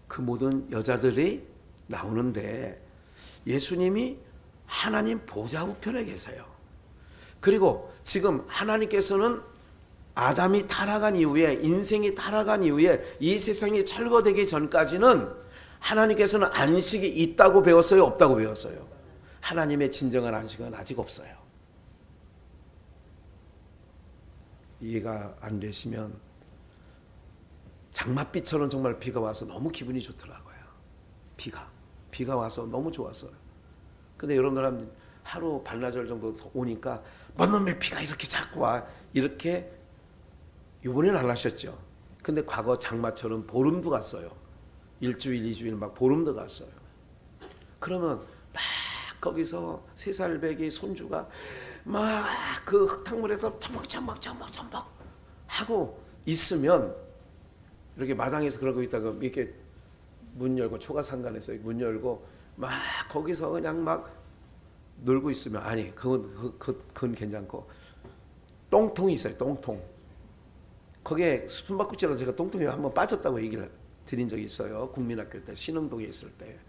그 모든 여자들이 나오는데 예수님이 하나님 보좌 우편에 계세요. 그리고 지금 하나님께서는 아담이 타락한 이후에, 인생이 타락한 이후에 이 세상이 철거되기 전까지는 하나님께서는 안식이 있다고 배웠어요? 없다고 배웠어요? 하나님의 진정한 안식은 아직 없어요. 이해가 안 되시면 장맛비처럼 정말 비가 와서 너무 기분이 좋더라고요. 비가 와서 너무 좋았어요. 근데 여러분들 하루 반나절 정도 오니까 뭔 놈의 비가 이렇게 자꾸 와. 이렇게 이번에는 안 하셨죠. 근데 과거 장마처럼 보름도 갔어요. 1주일 2주일 막 보름도 갔어요. 그러면 막 거기서 3살배기 손주가 막 그 흙탕물에서 첨벅 하고 있으면 이렇게 마당에서 그러고 있다가 이렇게 문 열고 초가상간에서 문 열고 막 거기서 그냥 막 놀고 있으면 아니 그건 괜찮고 똥통이 있어요. 똥통. 거기에 숨바꼭질하다 제가 똥통에 한번 빠졌다고 얘기를 드린 적이 있어요. 국민학교 때 신흥동에 있을 때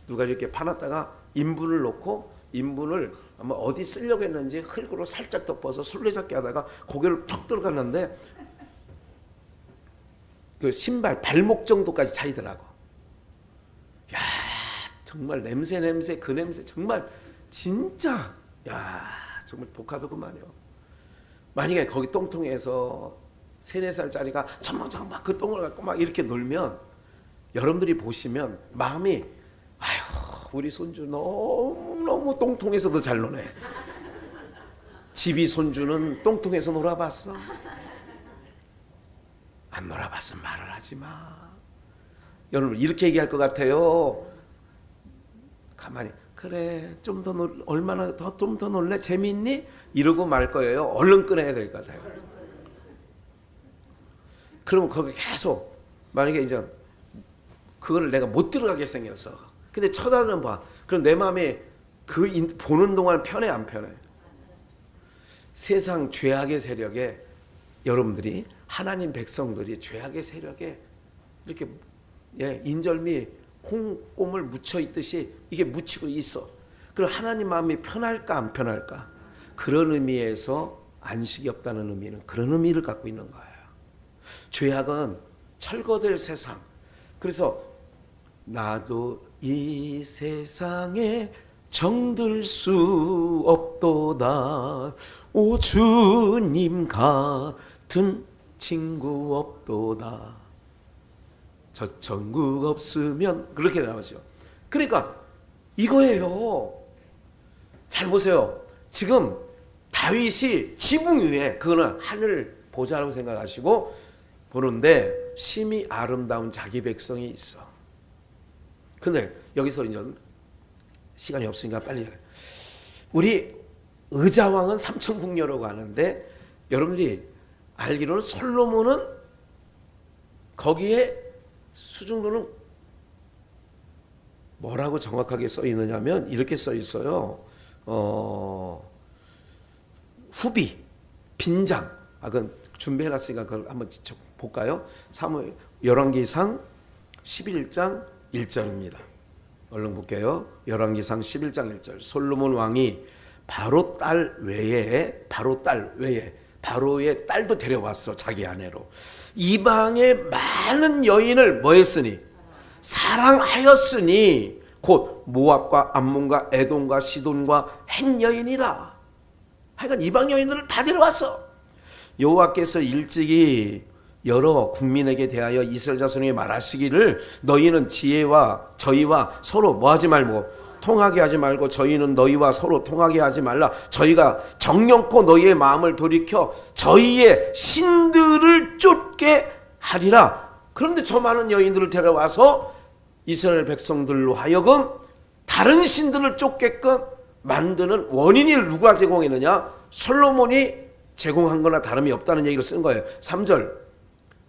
누가 이렇게 파놨다가 인분을 놓고 인분을 아마 어디 쓰려고 했는지 흙으로 살짝 덮어서 술래잡기 하다가 고개를 턱 들어갔는데 그 신발 발목 정도까지 차이더라고. 야 정말 냄새 그 냄새 정말 진짜 야 정말 독하더구만요. 만약에 거기 똥통에서 3-4살짜리가 첨벙첨벙 그 똥을 갖고 막 이렇게 놀면 여러분들이 보시면 마음이 아휴 우리 손주 너무 똥통에서도 잘 노네. 집이 손주는 똥통에서 놀아봤어? 안 놀아봤으면 말을 하지 마. 여러분 이렇게 얘기할 것 같아요. 가만히 그래 좀 더 얼마나 좀 더 놀래? 재밌니? 이러고 말 거예요. 얼른 끊어야 될 것 같아요. 그러면 거기 계속 만약에 이제 그거를 내가 못 들어가게 생겼어. 근데 쳐다는 봐. 그럼 내 마음에 보는 동안 편해 안 편해? 세상 죄악의 세력에 여러분들이 하나님 백성들이 죄악의 세력에 이렇게 인절미 콩고물 묻혀 있듯이 이게 묻히고 있어. 그럼 하나님 마음이 편할까 안 편할까? 그런 의미에서 안식이 없다는 의미는 그런 의미를 갖고 있는 거예요. 죄악은 철거될 세상. 그래서 나도 이 세상에 정들 수 없도다. 오 주님 같은 친구 없도다. 저 천국 없으면 그렇게 나오죠. 그러니까 이거예요. 잘 보세요. 지금 다윗이 지붕 위에 그거는 하늘 보좌라고 생각하시고 보는데 심히 아름다운 자기 백성이 있어. 근데 여기서 이제 시간이 없으니까 빨리 얘기해요. 우리 의자왕은 삼천궁녀라고 하는데 여러분들이 알기로는 솔로몬은 거기에 수중도는 뭐라고 정확하게 써 있느냐면 이렇게 써 있어요. 후비, 빈장. 그건 준비해놨으니까 그걸 한번 볼까요? 열왕기상 11장 1절입니다. 얼른 볼게요. 열왕기상 11장 1절. 솔로몬 왕이 바로 딸 외에 바로의 딸도 데려왔어. 자기 아내로. 이방의 많은 여인을 뭐 했으니? 사랑하였으니 곧 모압과 암몬과 에돔과 시돈과 헷 여인이라. 하여간 이방 여인들을 다 데려왔어. 여호와께서 일찍이 여러 국민에게 대하여 이스라엘 자손에게 말하시기를 너희는 지혜와 저희와 서로 뭐하지 말고 통하게 하지 말고 저희는 너희와 서로 통하게 하지 말라. 저희가 정령코 너희의 마음을 돌이켜 저희의 신들을 쫓게 하리라. 그런데 저 많은 여인들을 데려와서 이스라엘 백성들로 하여금 다른 신들을 쫓게끔 만드는 원인을 누가 제공했느냐? 솔로몬이 제공한 거나 다름이 없다는 얘기를 쓴 거예요. 3절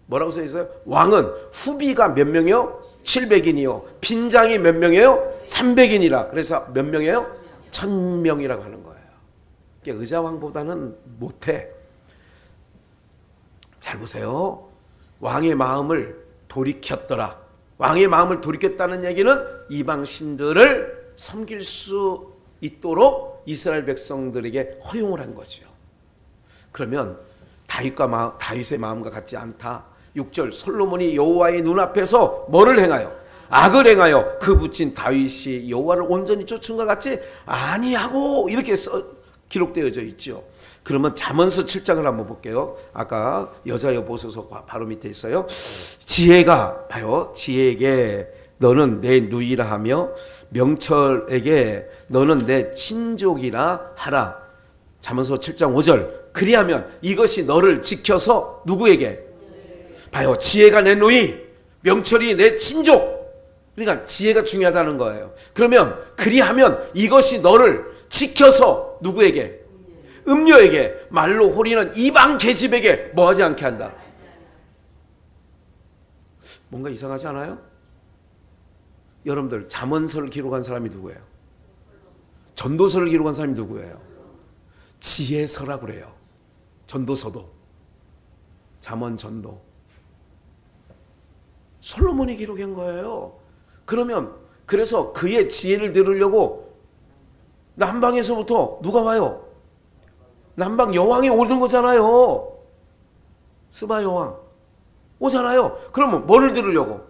뭐라고 써 있어요? 왕은 후비가 몇 명이요? 700인이요. 빈장이 몇 명이에요? 300인이라. 그래서 몇 명이에요? 1000명이라고 하는 거예요. 의자왕보다는 못해. 잘 보세요. 왕의 마음을 돌이켰더라. 왕의 마음을 돌이켰다는 얘기는 이방 신들을 섬길 수 있도록 이스라엘 백성들에게 허용을 한 거죠. 그러면 다윗의 마음과 같지 않다. 6절 솔로몬이 여호와의 눈앞에서 뭐를 행하여? 악을 행하여 그 붙인 다윗이 여호와를 온전히 쫓은 것 같지 아니하고 이렇게 기록되어져 있죠. 그러면 잠언서 7장을 한번 볼게요. 아까 여자여 보소서 바로 밑에 있어요. 지혜가 봐요. 지혜에게 너는 내 누이라 하며 명철에게 너는 내 친족이라 하라. 잠언서 7장 5절 그리하면 이것이 너를 지켜서 누구에게? 봐요. 지혜가 내 누이, 명철이 내 친족. 그러니까 지혜가 중요하다는 거예요. 그러면 그리하면 이것이 너를 지켜서 누구에게? 음녀에게. 말로 호리는 이방 계집에게 뭐하지 않게 한다. 뭔가 이상하지 않아요? 여러분들 잠언서를 기록한 사람이 누구예요? 전도서를 기록한 사람이 누구예요? 지혜서라고 그래요. 전도서도 잠언 전도 솔로몬이 기록한 거예요. 그러면 그래서 그의 지혜를 들으려고 남방에서부터 누가 와요? 남방 여왕이 오는 거잖아요. 스바 여왕 오잖아요. 그러면 뭐를 들으려고?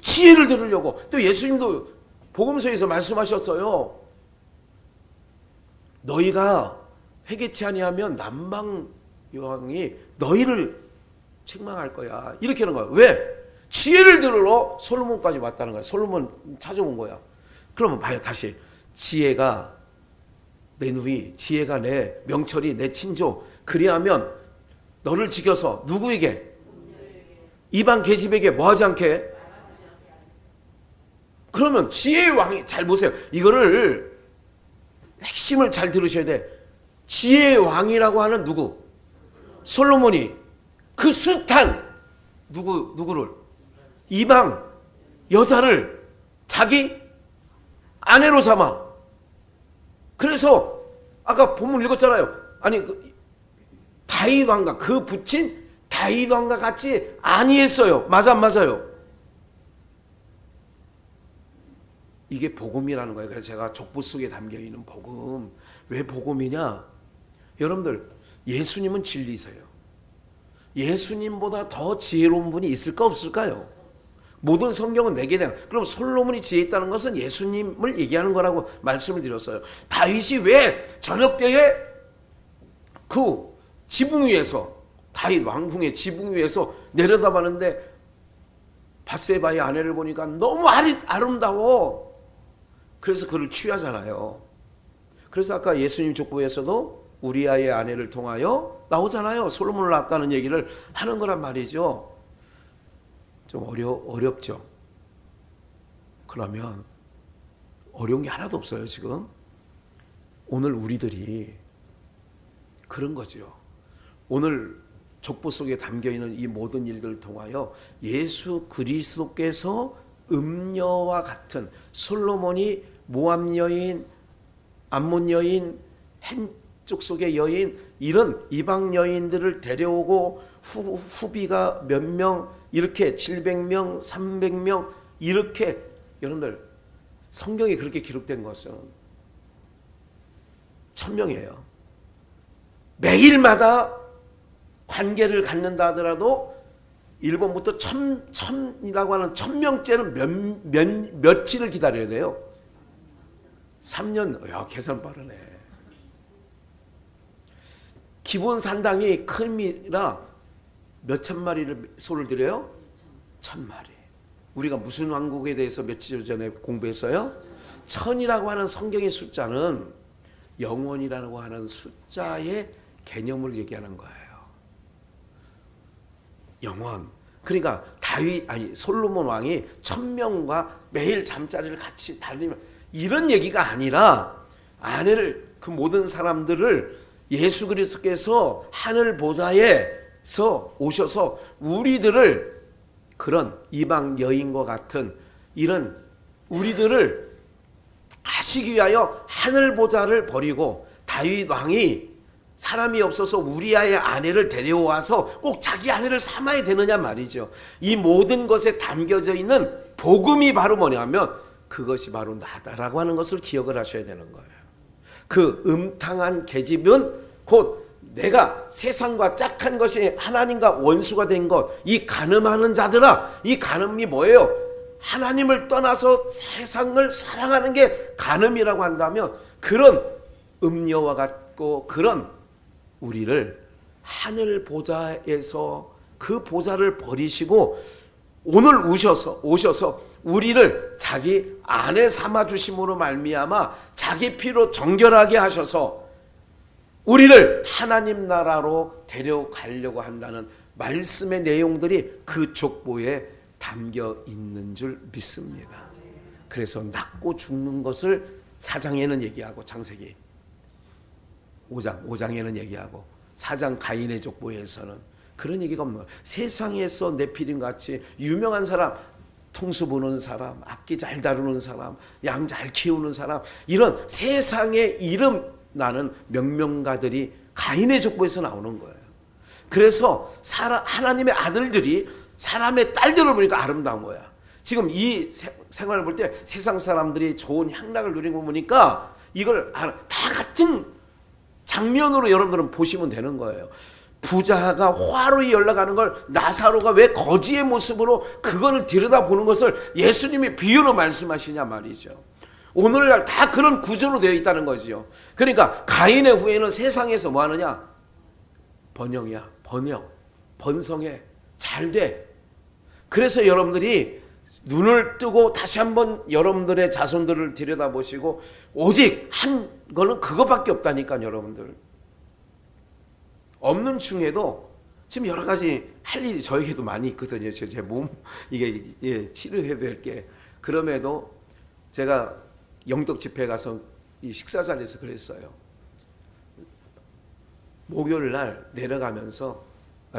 지혜를 들으려고. 또 예수님도 복음서에서 말씀하셨어요. 너희가 회개치 아니하면 남방 여왕이 너희를 책망할 거야. 이렇게 하는 거야. 왜? 지혜를 들으러 솔로몬까지 왔다는 거야. 솔로몬 찾아온 거야. 그러면 봐요. 다시 지혜가 내 누이, 지혜가 내 명철이 내 친족. 그리하면 너를 지켜서 누구에게? 이방 계집에게 뭐하지 않게? 그러면 지혜의 왕이, 잘 보세요. 이거를 핵심을 잘 들으셔야 돼. 지혜의 왕이라고 하는 누구? 솔로몬이 그 숱한 누구를? 이방 여자를 자기 아내로 삼아. 그래서 아까 본문 읽었잖아요. 아니 다윗 왕과 그 붙인 다윗 왕과 같이 아니했어요. 맞아 안 맞아요? 이게 복음이라는 거예요. 그래서 제가 족보 속에 담겨있는 복음. 왜 복음이냐? 여러분들 예수님은 진리세요. 예수님보다 더 지혜로운 분이 있을까 없을까요? 모든 성경은 내게 대한. 그럼 솔로몬이 지혜 있다는 것은 예수님을 얘기하는 거라고 말씀을 드렸어요. 다윗이 왜 저녁 때에 그 지붕 위에서 다윗 왕궁의 지붕 위에서 내려다봤는데 밧세바의 아내를 보니까 너무 아름다워. 그래서 그를 취하잖아요. 그래서 아까 예수님 족보에서도 우리아의 아내를 통하여 나오잖아요. 솔로몬을 낳았다는 얘기를 하는 거란 말이죠. 좀 어렵죠. 그러면 어려운 게 하나도 없어요. 지금 오늘 우리들이 그런 거죠. 오늘 족보 속에 담겨있는 이 모든 일들을 통하여 예수 그리스도께서 음녀와 같은 솔로몬이 모압 여인, 암몬 여인, 헨 족속의 여인, 이런 이방 여인들을 데려오고 후비가 몇 명, 이렇게 700명, 300명, 이렇게 여러분들 성경에 그렇게 기록된 것은 1000명이에요. 매일마다 관계를 갖는다 하더라도 일본부터 1000이라고 하는 1000명째는 며칠을 기다려야 돼요. 3년. 야, 계산 빠르네. 기본 산당이 큰이라 몇천 마리를 소를 드려요? 1000마리. 우리가 무슨 왕국에 대해서 며칠 전에 공부했어요? 1000이라고 하는 성경의 숫자는 영원이라고 하는 숫자의 개념을 얘기하는 거예요. 영원. 그러니까 솔로몬 왕이 1000명과 매일 잠자리를 같이 달리면 이런 얘기가 아니라 그 모든 사람들을 예수 그리스도께서 하늘 보좌에서 오셔서 우리들을 그런 이방 여인과 같은 이런 우리들을 하시기 위하여 하늘 보좌를 버리고 다윗 왕이 사람이 없어서 우리아의 아내를 데려와서 꼭 자기 아내를 삼아야 되느냐 말이죠. 이 모든 것에 담겨져 있는 복음이 바로 뭐냐면 그것이 바로 나다라고 하는 것을 기억을 하셔야 되는 거예요. 그 음탕한 계집은 곧 내가 세상과 짝한 것이 하나님과 원수가 된 것, 이 간음하는 자들아, 이 간음이 뭐예요? 하나님을 떠나서 세상을 사랑하는 게 간음이라고 한다면 그런 음녀와 같고 그런 우리를 하늘 보좌에서 그 보좌를 버리시고 오늘 오셔서 우리를 자기 아내 삼아 주심으로 말미암아 자기 피로 정결하게 하셔서 우리를 하나님 나라로 데려가려고 한다는 말씀의 내용들이 그 족보에 담겨 있는 줄 믿습니다. 그래서 낫고 죽는 것을 4장에는 얘기하고 창세기 5장에는 얘기하고 4장 가인의 족보에서는 그런 얘기가 없는 거예요. 세상에서 네피림 같이 유명한 사람, 통수 부는 사람, 악기 잘 다루는 사람, 양 잘 키우는 사람, 이런 세상의 이름 나는 명명가들이 가인의 족보에서 나오는 거예요. 그래서 하나님의 아들들이 사람의 딸들을 보니까 아름다운 거야. 지금 이 생활을 볼 때 세상 사람들이 좋은 향락을 누리는 거 보니까 이걸 다 같은 장면으로 여러분들은 보시면 되는 거예요. 부자가 화로에 연락하는 걸 나사로가 왜 거지의 모습으로 그거를 들여다보는 것을 예수님이 비유로 말씀하시냐 말이죠. 오늘날 다 그런 구조로 되어 있다는 거지요. 그러니까 가인의 후예는 세상에서 뭐 하느냐? 번영이야. 번성해. 잘 돼. 그래서 여러분들이 눈을 뜨고 다시 한번 여러분들의 자손들을 들여다보시고 오직 한 거는 그거밖에 없다니까 여러분들. 없는 중에도 지금 여러 가지 할 일이 저에게도 많이 있거든요. 제 몸 이게 치료해야 될 게. 그럼에도 제가 영덕 집회 가서 이 식사 자리에서 그랬어요. 목요일 날 내려가면서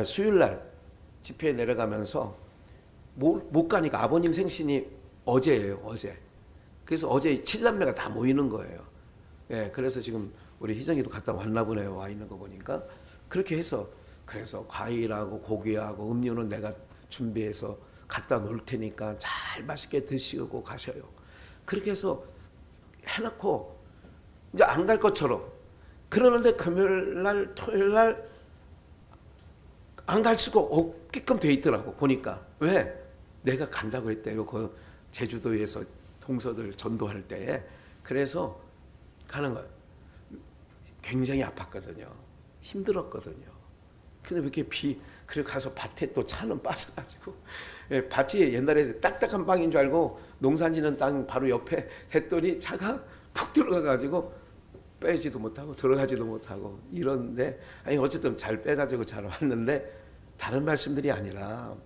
수요일 날 집회에 내려가면서 못 가니까 아버님 생신이 어제예요. 어제. 그래서 어제 7남매가 다 모이는 거예요. 예, 그래서 지금 우리 희정이도 갔다 왔나 보네요. 와 있는 거 보니까. 그렇게 해서 그래서 과일하고 고기하고 음료는 내가 준비해서 갖다 놓을 테니까 잘 맛있게 드시고 가셔요. 그렇게 해서 해놓고 이제 안 갈 것처럼 그러는데 금요일 날 토요일 날 안 갈 수가 없게끔 돼 있더라고. 보니까 왜? 내가 간다고 했대요. 그 제주도에서 동서들 전도할 때에. 그래서 가는 거예요. 굉장히 아팠거든요. 힘들었거든요. 근데 왜 이렇게 그래 가서 밭에 또 차는 빠져가지고 예, 밭이 옛날에 딱딱한 땅인 줄 알고 농사짓는 땅 바로 옆에 했더니 차가 푹 들어가가지고 빼지도 못하고 들어가지도 못하고 이런데 아니 어쨌든 잘 빼가지고 잘 왔는데 다른 말씀들이 아니라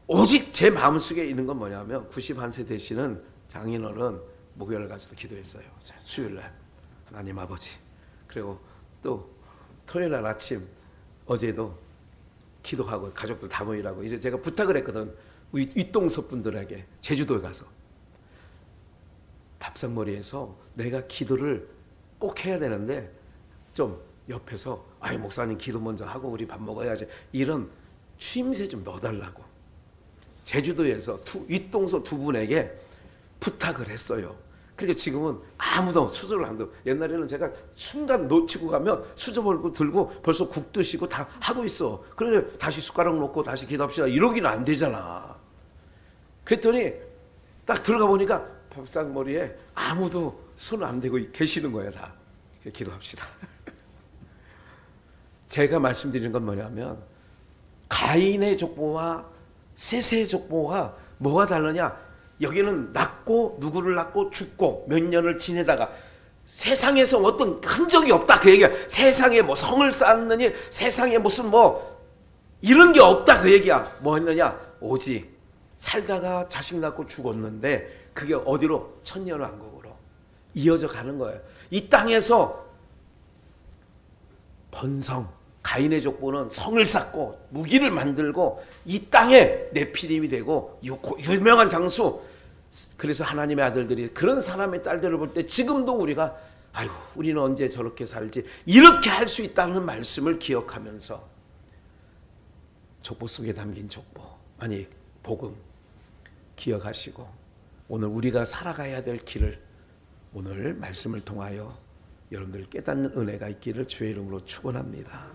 오직 제 마음속에 있는 건 뭐냐면 91세 되시는 장인어른 목요일 가서도 기도했어요. 수요일날 하나님 아버지 그리고 또 토요일날 아침 어제도 기도하고 가족들 다 모이라고 이제 제가 부탁을 했거든. 윗동서 분들에게 제주도에 가서 밥상머리에서 내가 기도를 꼭 해야 되는데 좀 옆에서 아이 목사님 기도 먼저 하고 우리 밥 먹어야지 이런 추임새 좀 넣어달라고 제주도에서 윗동서 두 분에게 부탁을 했어요. 그러니까 지금은 아무도 수저를 안 들고 옛날에는 제가 순간 놓치고 가면 수저 들고 벌써 국 드시고 다 하고 있어. 그런데 다시 숟가락 놓고 다시 기도합시다 이러기는 안 되잖아. 그랬더니 딱 들어가 보니까 밥상머리에 아무도 손 안 대고 계시는 거야 다. 기도합시다. 제가 말씀드리는 건 뭐냐면 가인의 족보와 셋의 족보가 뭐가 다르냐. 여기는 낳고 누구를 낳고 죽고 몇 년을 지내다가 세상에서 어떤 흔적이 없다 그 얘기야. 세상에 뭐 성을 쌓았느니 세상에 무슨 뭐 이런 게 없다 그 얘기야. 뭐 했느냐 오직 살다가 자식 낳고 죽었는데 그게 어디로 천년왕국으로 이어져 가는 거예요. 이 땅에서 번성 가인의 족보는 성을 쌓고 무기를 만들고 이 땅에 네피림이 되고 유명한 장수. 그래서 하나님의 아들들이 그런 사람의 딸들을 볼 때 지금도 우리가 아이고 우리는 언제 저렇게 살지 이렇게 할 수 있다는 말씀을 기억하면서 족보 속에 담긴 족보 아니 복음 기억하시고 오늘 우리가 살아가야 될 길을 오늘 말씀을 통하여 여러분들 깨닫는 은혜가 있기를 주의 이름으로 축원합니다.